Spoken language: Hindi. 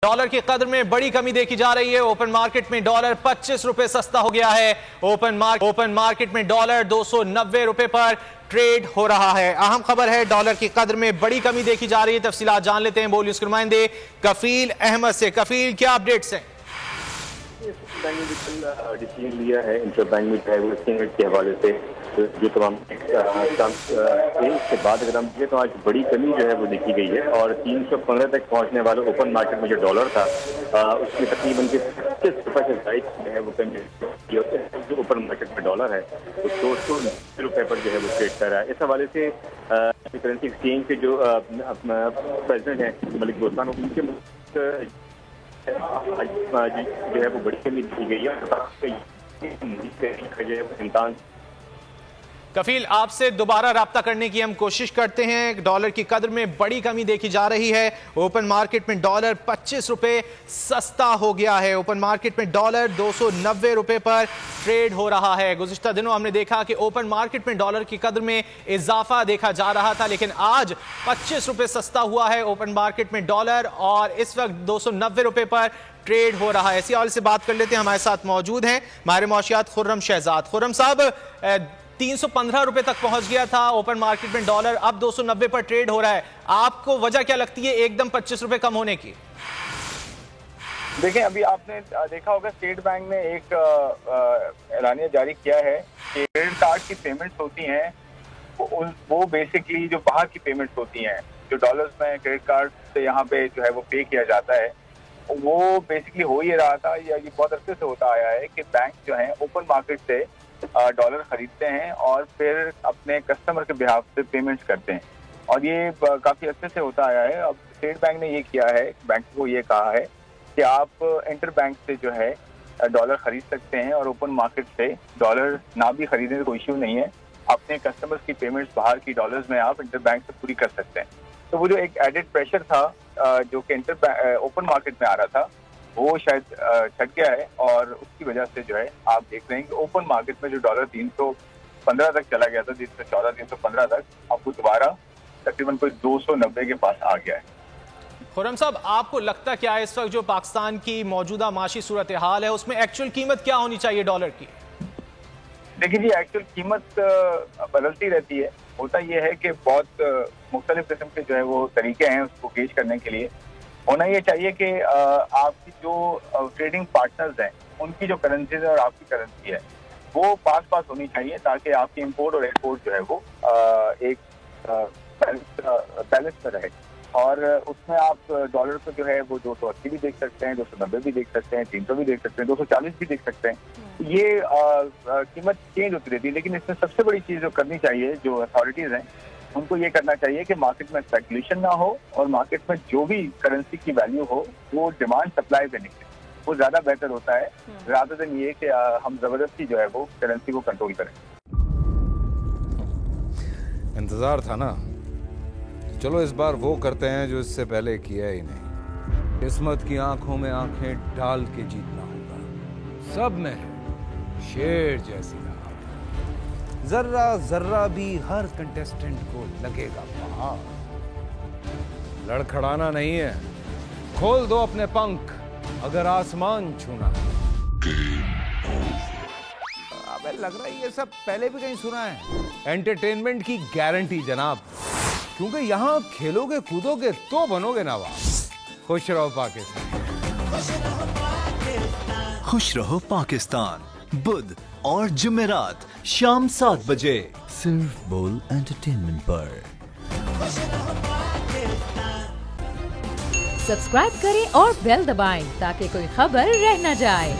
डॉलर की कदर में बड़ी कमी देखी जा रही है। ओपन मार्केट में डॉलर 25 रुपए सस्ता हो गया है। ओपन मार्केट में डॉलर 290 रुपए पर ट्रेड हो रहा है। अहम खबर है, डॉलर की कदर में बड़ी कमी देखी जा रही है। तफसीलात जान लेते हैं बोल न्यूज़ के नुमाइंदे कफील अहमद से। कफील, क्या अपडेट्स हैं? बैंक ने डिसीजन लिया है इंटर बैंक में के हवाले से जो तमाम इसके बाद अगर हम देखें तो आज बड़ी कमी जो है वो देखी गई है और 315 तक पहुंचने वाले ओपन मार्केट में जो डॉलर था उसमें तकरीबन 25 रुपए से जायद जो है वो कमी जो ओपन मार्केट में डॉलर है वो 290 रुपए पर जो है वो ट्रेड कर रहा है। इस हवाले से करेंसी एक्सचेंज के जो प्रेसिडेंट हैं मलिक दोस्तान, उनके जो है वो बड़ी कमी दी गई है। कफील, आपसे दोबारा राब्ता करने की हम कोशिश करते हैं। डॉलर की कदर में बड़ी कमी देखी जा रही है। ओपन मार्केट में डॉलर 25 रुपए सस्ता हो गया है। ओपन मार्केट में डॉलर 290 रुपए पर ट्रेड हो रहा है। गुज़िश्ता दिनों हमने देखा कि ओपन मार्केट में डॉलर की कदर में इजाफा देखा जा रहा था, लेकिन आज 25 रुपए सस्ता हुआ है ओपन मार्केट में डॉलर और इस वक्त 290 रुपए पर ट्रेड हो रहा है। इसी हवाले से बात कर लेते हैं। हमारे साथ मौजूद हैं माहिर मौशियात खुर्रम शहजाद। खुर्रम साहब, 315 रुपए तक पहुंच गया था ओपन मार्केट में डॉलर, अब 290 पर ट्रेड हो रहा है। आपको वजह क्या लगती है एकदम 25 रुपए कम होने की? देखें, अभी आपने देखा होगा स्टेट बैंक ने एक ऐलानिया जारी किया है कि क्रेडिट कार्ड की पेमेंट्स होती हैं वो बेसिकली जो बाहर की पेमेंट्स होती हैं, जो डॉलर्स में क्रेडिट कार्ड से यहाँ पे जो है वो पे किया जाता है, वो बेसिकली हो ही रहा था या ये बहुत अरसे से होता आया है कि बैंक जो है ओपन मार्केट से डॉलर खरीदते हैं और फिर अपने कस्टमर के बिहाफ से पेमेंट्स करते हैं और ये काफी अच्छे से होता आया है। अब स्टेट बैंक ने ये किया है, बैंक को ये कहा है कि आप इंटर बैंक से जो है डॉलर खरीद सकते हैं और ओपन मार्केट से डॉलर ना भी खरीदने का कोई इश्यू नहीं है। अपने कस्टमर्स की पेमेंट्स बाहर की डॉलर्स में आप इंटर बैंक से पूरी कर सकते हैं। तो वो जो एक एडेड प्रेशर था जो कि ओपन मार्केट में आ रहा था वो शायद छट गया है और उसकी वजह से जो है आप देख रहे हैं कि ओपन मार्केट में जो डॉलर 315 तक चला गया था, 314 315 तक, आपको दोबारा तकरीबन कोई 290 के पास आ गया है। खुर्रम साहब, आपको लगता क्या है इस वक्त जो पाकिस्तान की मौजूदा माशी सूरत हाल है उसमें एक्चुअल कीमत क्या होनी चाहिए डॉलर की? देखिए जी, एक्चुअल कीमत बदलती रहती है। होता यह है कि बहुत मुख्तलिफ किस्म के जो है वो तरीके हैं उसको गेज करने के लिए। होना ये चाहिए कि आपकी जो ट्रेडिंग पार्टनर्स हैं उनकी जो करेंसीज है और आपकी करेंसी है वो पास पास होनी चाहिए ताकि आपकी इंपोर्ट और एक्सपोर्ट जो है वो एक बैलेंस में रहे। और उसमें आप डॉलर को जो है वो 280 भी देख सकते हैं, 290 भी देख सकते हैं, 300 भी देख सकते हैं, 240 भी देख सकते हैं। ये कीमत चेंज होती रहती है, लेकिन इसमें सबसे बड़ी चीज़ जो करनी चाहिए, जो अथॉरिटीज़ हैं उनको ये करना चाहिए कि मार्केट में स्पेकुलेशन ना हो और मार्केट में जो भी करेंसी की वैल्यू हो वो डिमांड सप्लाई पे निकले, वो ज्यादा बेहतर होता है रादर देन ये कि हम जबरदस्ती जो है वो करेंसी को कंट्रोल करें। इंतजार था ना, चलो इस बार वो करते हैं जो इससे पहले किया ही नहीं। किस्मत की आंखों में आंखें डाल के जीतना होगा। सब में है शेर जैसी राह, जर्रा जर्रा भी हर कंटेस्टेंट को लगेगा पहाड़। लड़खड़ाना नहीं है, खोल दो अपने पंख अगर आसमान छूना है। अबे लग रहा है ये सब पहले भी कहीं सुना है। एंटरटेनमेंट की गारंटी जनाब, क्योंकि यहाँ खेलोगे कूदोगे तो बनोगे नवाब। खुश रहो पाकिस्तान। खुश रहो पाकिस्तान, बुध और जुमेरात शाम 7 बजे सिर्फ बोल एंटरटेनमेंट पर। सब्सक्राइब करें और बेल दबाएं ताकि कोई खबर रह न जाए।